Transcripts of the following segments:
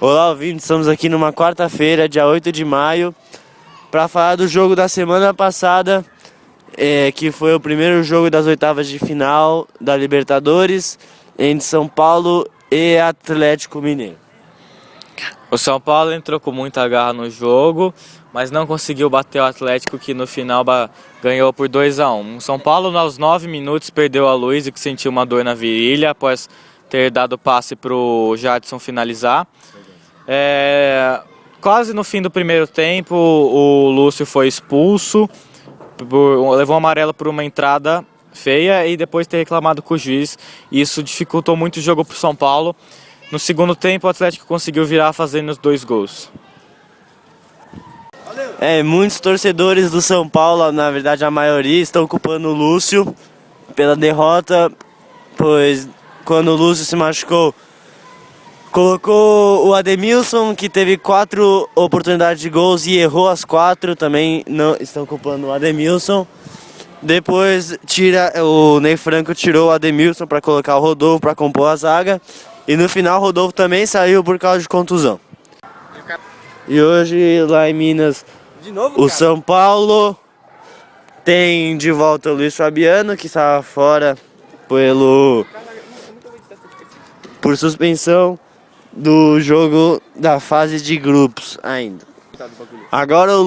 Olá, ouvintes, estamos aqui numa quarta-feira, dia 8 de maio, para falar do jogo da semana passada, que foi o primeiro jogo das oitavas de final da Libertadores, entre São Paulo e Atlético Mineiro. O São Paulo entrou com muita garra no jogo, mas não conseguiu bater o Atlético, que no final ganhou por 2-1. O São Paulo, aos 9 minutos, perdeu a Luiz, que sentiu uma dor na virilha após ter dado passe para o Jadson finalizar. Quase no fim do primeiro tempo, o Lúcio foi expulso, levou um amarelo por uma entrada feia e depois ter reclamado com o juiz. Isso dificultou muito o jogo para o São Paulo. No segundo tempo, o Atlético conseguiu virar fazendo os 2 gols. Muitos torcedores do São Paulo, na verdade a maioria, estão culpando o Lúcio pela derrota, pois quando o Lúcio se machucou, colocou o Ademilson, que teve 4 oportunidades de gols e errou as 4, também não estão culpando o Ademilson. Depois o Ney Franco tirou o Ademilson para colocar o Rodolfo para compor a zaga. E no final o Rodolfo também saiu por causa de contusão. E hoje lá em Minas, o São Paulo tem de volta o Luiz Fabiano, que estava fora por suspensão do jogo da fase de grupos ainda. Agora o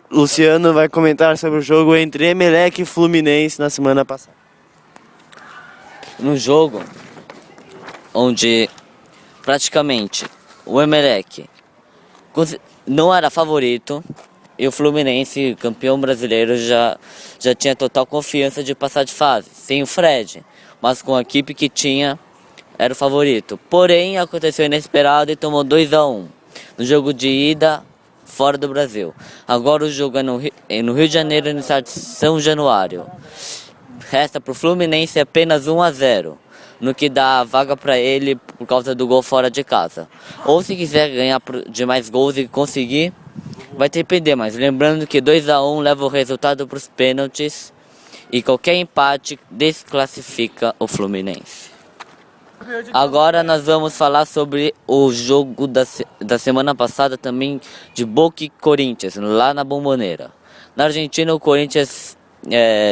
Luciano vai comentar sobre o jogo entre Emelec e Fluminense na semana passada. No jogo onde praticamente o Emelec não era favorito e o Fluminense, campeão brasileiro, já tinha total confiança de passar de fase, sem o Fred, mas com a equipe que tinha, era o favorito. Porém, aconteceu inesperado e tomou 2-1 no jogo de ida fora do Brasil. Agora o jogo é no Rio de Janeiro, no estado de São Januário. Resta para o Fluminense apenas 1-0, no que dá a vaga para ele por causa do gol fora de casa. Ou se quiser ganhar de mais gols e conseguir, vai ter que perder, mas lembrando que 2-1 leva o resultado para os pênaltis e qualquer empate desclassifica o Fluminense. Agora nós vamos falar sobre o jogo da semana passada também, de Boca e Corinthians, lá na Bombonera. Na Argentina, o Corinthians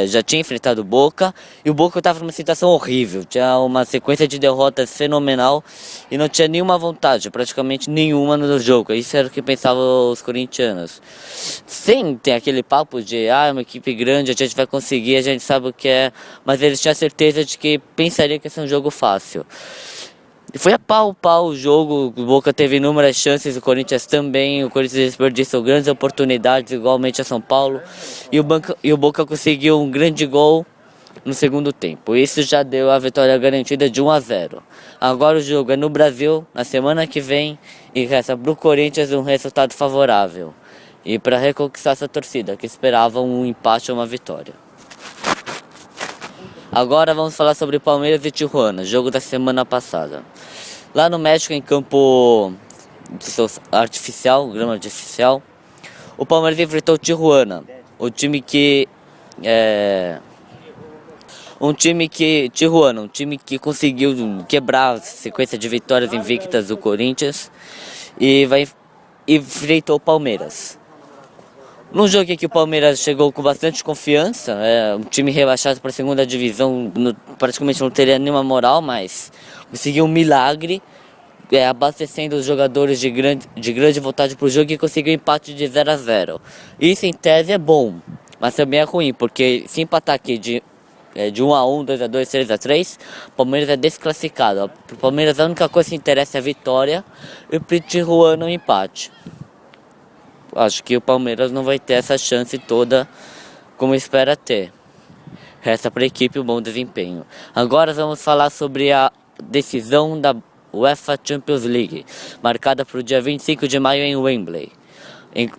já tinha enfrentado o Boca e o Boca estava numa situação horrível. Tinha uma sequência de derrotas fenomenal e não tinha nenhuma vontade, praticamente nenhuma no jogo. Isso era o que pensavam os corintianos. Sem ter aquele papo de uma equipe grande, a gente vai conseguir, a gente sabe o que é, mas eles tinham certeza de que pensariam que ia ser um jogo fácil. Foi a pau o jogo, o Boca teve inúmeras chances, o Corinthians também, o Corinthians desperdiçou grandes oportunidades, igualmente a São Paulo, e o Boca conseguiu um grande gol no segundo tempo. Isso já deu a vitória garantida de 1-0. Agora o jogo é no Brasil, na semana que vem, e resta para o Corinthians um resultado favorável. E para reconquistar essa torcida, que esperava um empate ou uma vitória. Agora vamos falar sobre Palmeiras e Tijuana, jogo da semana passada. Lá no México, em campo artificial, grama artificial, o Palmeiras enfrentou o Tijuana, um time que conseguiu quebrar a sequência de vitórias invictas do Corinthians e enfrentou o Palmeiras. Num jogo em que o Palmeiras chegou com bastante confiança, um time rebaixado para a segunda divisão, praticamente não teria nenhuma moral, mas conseguiu um milagre, abastecendo os jogadores de grande vontade para o jogo e conseguiu um empate de 0-0. Isso em tese é bom, mas também é ruim, porque se empatar aqui de 1-1, 2-2, 3-3, o Palmeiras é desclassificado. Para o Palmeiras a única coisa que interessa é a vitória e para o Tijuana o empate. Acho que o Palmeiras não vai ter essa chance toda como espera ter. Resta para a equipe um bom desempenho. Agora vamos falar sobre a decisão da UEFA Champions League, marcada para o dia 25 de maio em Wembley,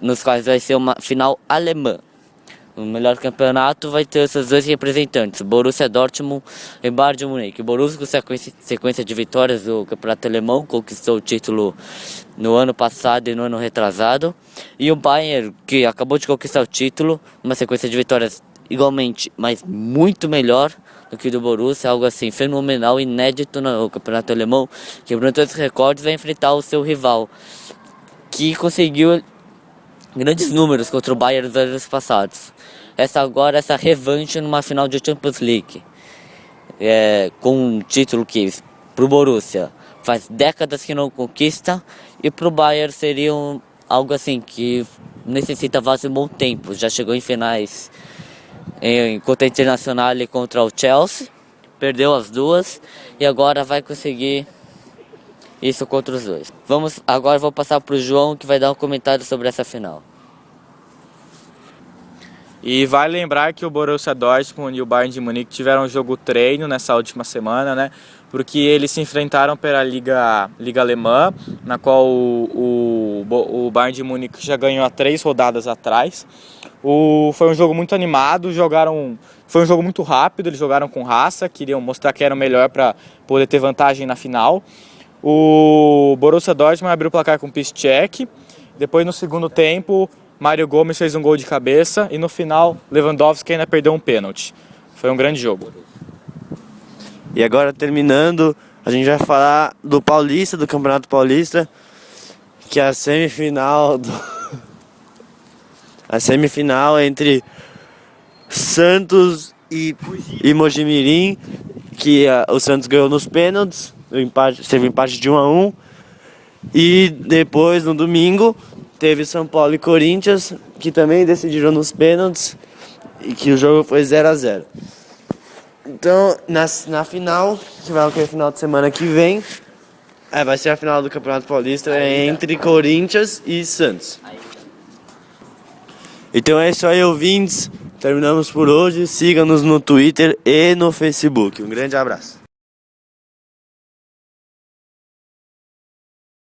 nos quais vai ser uma final alemã. O melhor campeonato vai ter esses 2 representantes, Borussia Dortmund e Bayern de Munique. O Borussia, com sequência de vitórias do campeonato alemão, conquistou o título no ano passado e no ano retrasado. E o Bayern, que acabou de conquistar o título, uma sequência de vitórias igualmente, mas muito melhor aqui do Borussia, algo assim fenomenal, inédito no campeonato alemão, quebrando todos os recordes, vai enfrentar o seu rival, que conseguiu grandes números contra o Bayern nos anos passados. Essa revanche numa final de Champions League, com um título que pro Borussia faz décadas que não conquista, e pro Bayern seria algo assim que necessita faz um bom tempo. Já chegou em finais contra a Internacional e contra o Chelsea, perdeu as duas e agora vai conseguir isso contra os dois. Agora vou passar pro João, que vai dar um comentário sobre essa final. E vale lembrar que o Borussia Dortmund e o Bayern de Munique tiveram um jogo treino nessa última semana, né? Porque eles se enfrentaram pela Liga Alemã, na qual o Bayern de Munique já ganhou há 3 rodadas atrás. Foi um jogo muito animado, foi um jogo muito rápido, eles jogaram com raça, queriam mostrar que eram melhor para poder ter vantagem na final. O Borussia Dortmund abriu o placar com o Piszczek, depois no segundo tempo Mário Gomes fez um gol de cabeça e no final Lewandowski ainda perdeu um pênalti. Foi um grande jogo. E agora, terminando, a gente vai falar do Paulista, do Campeonato Paulista, que é a semifinal entre Santos e Mojimirim, que o Santos ganhou nos pênaltis, teve empate de 1-1. E depois, no domingo, teve São Paulo e Corinthians, que também decidiram nos pênaltis, e que o jogo foi 0-0. Então, na final, que vai ser o final de semana que vem, vai ser a final do Campeonato Paulista entre Corinthians e Santos. Então é isso aí, ouvintes. Terminamos por hoje. Siga-nos no Twitter e no Facebook. Um grande abraço.